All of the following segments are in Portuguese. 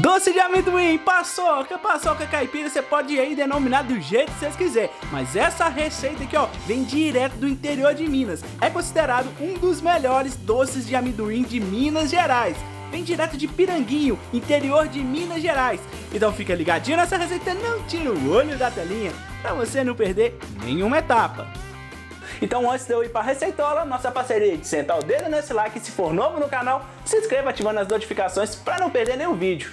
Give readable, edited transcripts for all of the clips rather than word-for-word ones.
Doce de amendoim, paçoca caipira, você pode aí denominar do jeito que vocês quiserem. Mas essa receita aqui, ó, vem direto do interior de Minas. É considerado um dos melhores doces de amendoim de Minas Gerais. Vem direto de Piranguinho, interior de Minas Gerais. Então fica ligadinho nessa receita, não tira o olho da telinha, pra você não perder nenhuma etapa. Então antes de eu ir pra receitola, nossa parceria de sentar o dedo nesse like e se for novo no canal, se inscreva ativando as notificações pra não perder nenhum vídeo.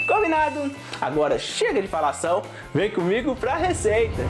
Combinado? Agora chega de falação, vem comigo pra receita.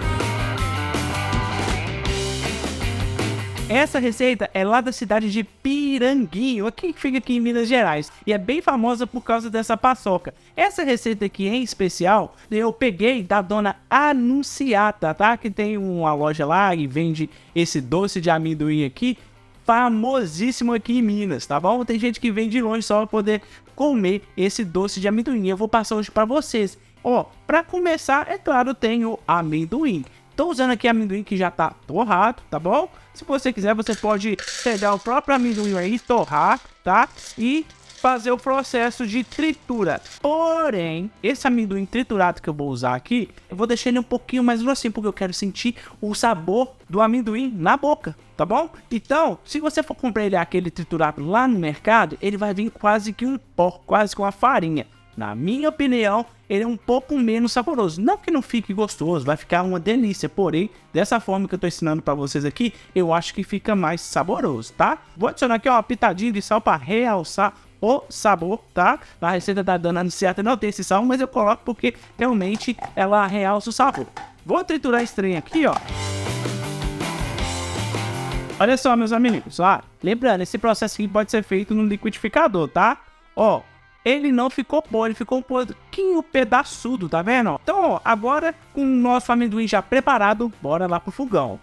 Essa receita é lá da cidade de Piranguinho, que fica aqui em Minas Gerais, e é bem famosa por causa dessa paçoca. Essa receita aqui em especial, eu peguei da dona Anunciata, tá? Que tem uma loja lá e vende esse doce de amendoim aqui, famosíssimo aqui em Minas, tá bom? Tem gente que vem de longe só para poder comer esse doce de amendoim. Eu vou passar hoje para vocês. Ó, para começar, é claro, tem o amendoim. Tô usando aqui amendoim que já tá torrado, tá bom? Se você quiser, você pode pegar o próprio amendoim aí, torrar, tá? E fazer o processo de tritura. Porém, esse amendoim triturado que eu vou usar aqui, eu vou deixar ele um pouquinho mais grossinho, porque eu quero sentir o sabor do amendoim na boca, tá bom? Então, se você for comprar ele aquele triturado lá no mercado, ele vai vir quase que um pó, quase com uma farinha. Na minha opinião, ele é um pouco menos saboroso. Não que não fique gostoso, vai ficar uma delícia. Porém, dessa forma que eu tô ensinando pra vocês aqui, eu acho que fica mais saboroso, tá? Vou adicionar aqui ó, uma pitadinha de sal pra realçar o sabor, tá? Na receita da dona Anunciata não tem esse sal, mas eu coloco porque realmente ela realça o sabor. Vou triturar esse trem aqui, ó. Olha só, meus amigos, ó. Lembrando, esse processo aqui pode ser feito no liquidificador, tá? Ó. Ele não ficou bom, ele ficou um pouquinho pedaçudo, tá vendo? Então, ó, agora com o nosso amendoim já preparado, bora lá pro fogão.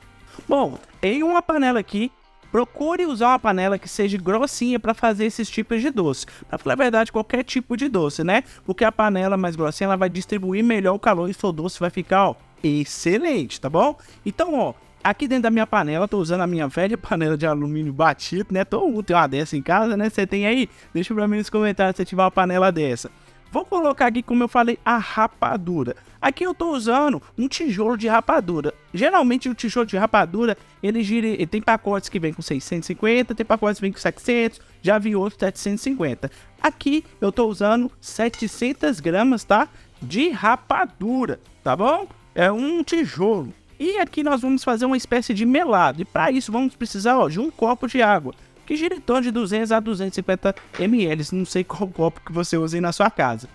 Bom, em uma panela aqui, procure usar uma panela que seja grossinha para fazer esses tipos de doce. Pra falar a verdade, qualquer tipo de doce, né? Porque a panela mais grossinha, ela vai distribuir melhor o calor e o seu doce vai ficar, ó, excelente, tá bom? Então, ó, aqui dentro da minha panela, tô usando a minha velha panela de alumínio batido, né? Todo mundo tem uma dessa em casa, né? Você tem aí? Deixa pra mim nos comentários se tiver uma panela dessa. Vou colocar aqui, como eu falei, a rapadura. Aqui eu tô usando um tijolo de rapadura. Geralmente o tijolo de rapadura, ele tem pacotes que vem com 650, tem pacotes que vem com 700, já vi outros 750. Aqui eu tô usando 700 gramas, tá? De rapadura, tá bom? É um tijolo. E aqui nós vamos fazer uma espécie de melado. E para isso vamos precisar ó, de um copo de água, que gira em torno de 200 a 250 ml. Não sei qual copo que você usa aí na sua casa.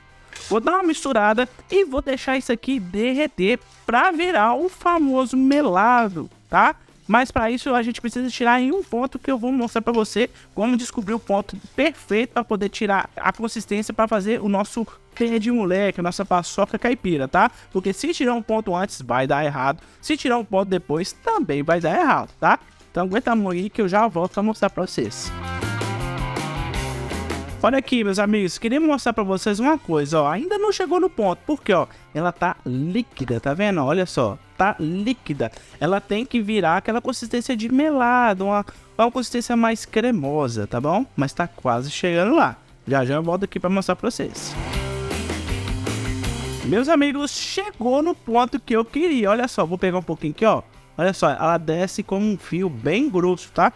Vou dar uma misturada e vou deixar isso aqui derreter para virar o famoso melado, tá? Mas para isso a gente precisa tirar em um ponto que eu vou mostrar para você como descobrir o ponto perfeito para poder tirar a consistência para fazer o nosso pé de moleque, a nossa paçoca caipira, tá? Porque se tirar um ponto antes vai dar errado, se tirar um ponto depois também vai dar errado, tá? Então aguenta a mão aí que eu já volto para mostrar para vocês. Olha aqui, meus amigos, queria mostrar pra vocês uma coisa, ó, ainda não chegou no ponto, porque, ó, ela tá líquida, tá vendo? Olha só, tá líquida. Ela tem que virar aquela consistência de melado, uma consistência mais cremosa, tá bom? Mas tá quase chegando lá. Já eu volto aqui pra mostrar pra vocês. Meus amigos, chegou no ponto que eu queria, olha só, vou pegar um pouquinho aqui, ó. Olha só, ela desce como um fio bem grosso, tá?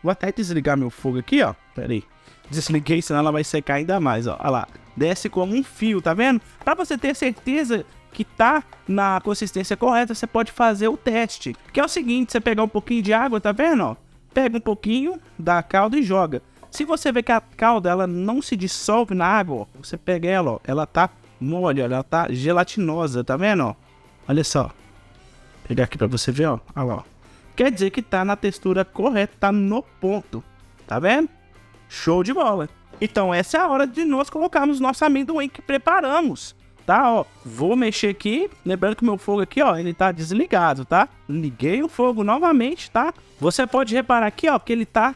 Vou até desligar meu fogo aqui, ó, pera aí. Desliguei, senão ela vai secar ainda mais, ó. Olha lá, desce como um fio, tá vendo? Pra você ter certeza que tá na consistência correta, você pode fazer o teste. Que é o seguinte, você pegar um pouquinho de água, tá vendo, ó? Pega um pouquinho da calda e joga. Se você ver que a calda, ela não se dissolve na água, ó, você pega ela, ó, ela tá mole, ó, ela tá gelatinosa, tá vendo, ó? Olha só. Vou pegar aqui pra você ver, ó. Olha lá, ó. Quer dizer que tá na textura correta, tá no ponto, tá vendo? Show de bola! Então essa é a hora de nós colocarmos nosso amendoim que preparamos, tá? Ó, vou mexer aqui, lembrando que o meu fogo aqui, ó, ele tá desligado, tá? Liguei o fogo novamente, tá? Você pode reparar aqui, ó, que ele tá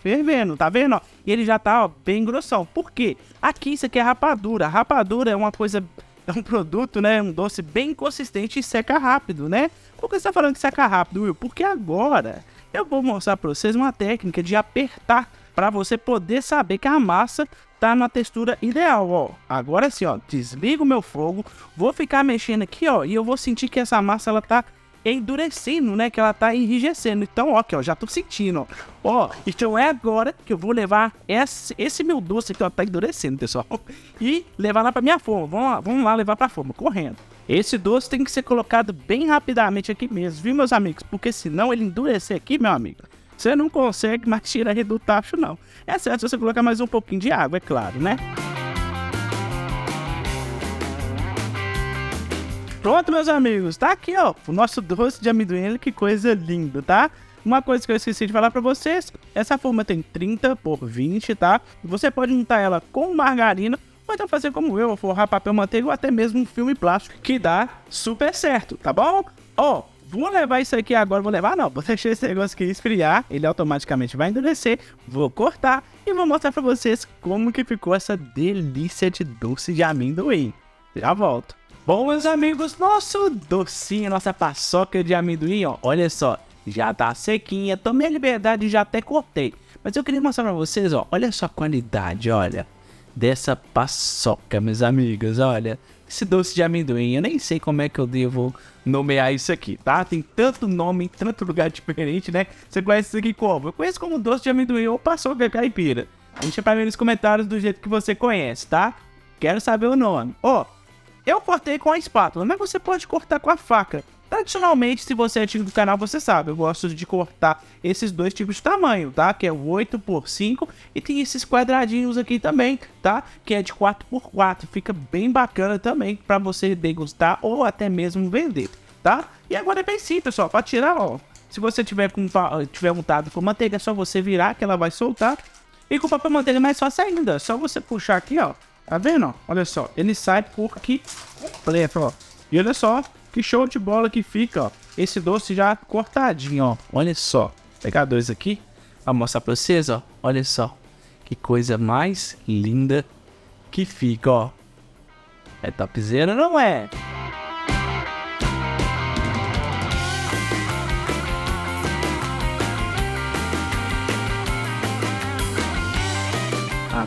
fervendo, tá vendo, ó? E ele já tá, ó, bem grossão. Por quê? Aqui isso aqui é rapadura. A rapadura é uma coisa, é um produto, né? Um doce bem consistente e seca rápido, né? Por que você tá falando que seca rápido, Will? Porque agora eu vou mostrar pra vocês uma técnica de apertar para você poder saber que a massa tá na textura ideal, ó. Agora sim, ó, desligo o meu fogo, vou ficar mexendo aqui, ó, e eu vou sentir que essa massa, ela tá endurecendo, né, que ela tá enrijecendo. Então, ó, aqui, ó, já tô sentindo, ó. Então é agora que eu vou levar esse meu doce aqui, ó, tá endurecendo, pessoal, e levar lá pra minha forma. Vamos lá levar pra forma, correndo. Esse doce tem que ser colocado bem rapidamente aqui mesmo, viu, meus amigos? Porque senão ele endurecer aqui, meu amigo, você não consegue mais tirar ele do tacho, não. É certo se você colocar mais um pouquinho de água, é claro, né? Pronto, meus amigos, tá aqui, ó, o nosso doce de amendoim, que coisa linda, tá? Uma coisa que eu esqueci de falar pra vocês, essa forma tem 30 por 20, tá? Você pode untar ela com margarina, ou então fazer como eu, forrar papel manteiga ou até mesmo um filme plástico, que dá super certo, tá bom? Ó, vou levar isso aqui agora, vou deixar esse negócio aqui esfriar, ele automaticamente vai endurecer, vou cortar e vou mostrar pra vocês como que ficou essa delícia de doce de amendoim. Já volto. Bom, meus amigos, nosso docinho, nossa paçoca de amendoim, ó, olha só, já tá sequinha, tomei a liberdade e já até cortei. Mas eu queria mostrar pra vocês, ó, olha só a qualidade, olha, dessa paçoca, meus amigos, olha, esse doce de amendoim, eu nem sei como é que eu devo nomear isso aqui, tá? Tem tanto nome em tanto lugar diferente, né? Você conhece isso aqui como? Eu conheço como doce de amendoim ou paçoca caipira. Deixa pra mim nos comentários do jeito que você conhece, tá? Quero saber o nome. Ó, eu cortei com a espátula, mas você pode cortar com a faca. Tradicionalmente, se você é antigo do canal, você sabe, eu gosto de cortar esses dois tipos de tamanho, tá? Que é o 8 por 5 e tem esses quadradinhos aqui também, tá? Que é de 4 por 4, fica bem bacana também pra você degustar ou até mesmo vender, tá? E agora é bem simples, só, pra tirar, ó. Se você tiver untado com manteiga, é só você virar que ela vai soltar. E com papel manteiga é mais fácil ainda, é só você puxar aqui, ó. Tá vendo, ó? Olha só, ele sai por aqui completo, ó. E olha só, que show de bola que fica, ó. Esse doce já cortadinho, ó. Olha só. Vou pegar dois aqui pra mostrar pra vocês, ó. Olha só. Que coisa mais linda que fica, ó. É topzera, não é?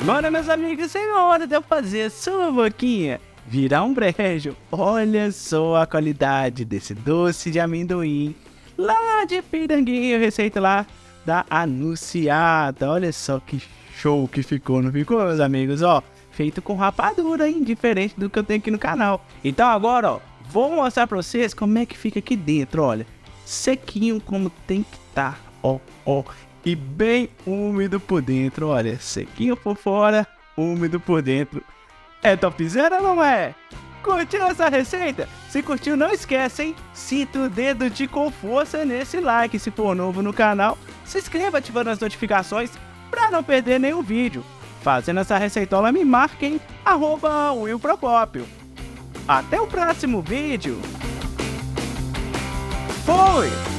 Agora, meus amigos, é hora de eu fazer a sua boquinha virar um brejo. Olha só a qualidade desse doce de amendoim lá de Piranguinho, receita lá da Anunciada. Olha só que show que ficou, não ficou, meus amigos? Ó, feito com rapadura, hein? Diferente do que eu tenho aqui no canal. Então agora, ó, vou mostrar pra vocês como é que fica aqui dentro, olha. Sequinho como tem que estar, ó, ó. E bem úmido por dentro, olha, sequinho por fora, úmido por dentro. É topzera ou não é? Curtiu essa receita? Se curtiu, não esquece, hein? Sinta o dedo com força nesse like. Se for novo no canal, se inscreva ativando as notificações para não perder nenhum vídeo. Fazendo essa receitola, me marquem @WillProcópio. Até o próximo vídeo. Fui!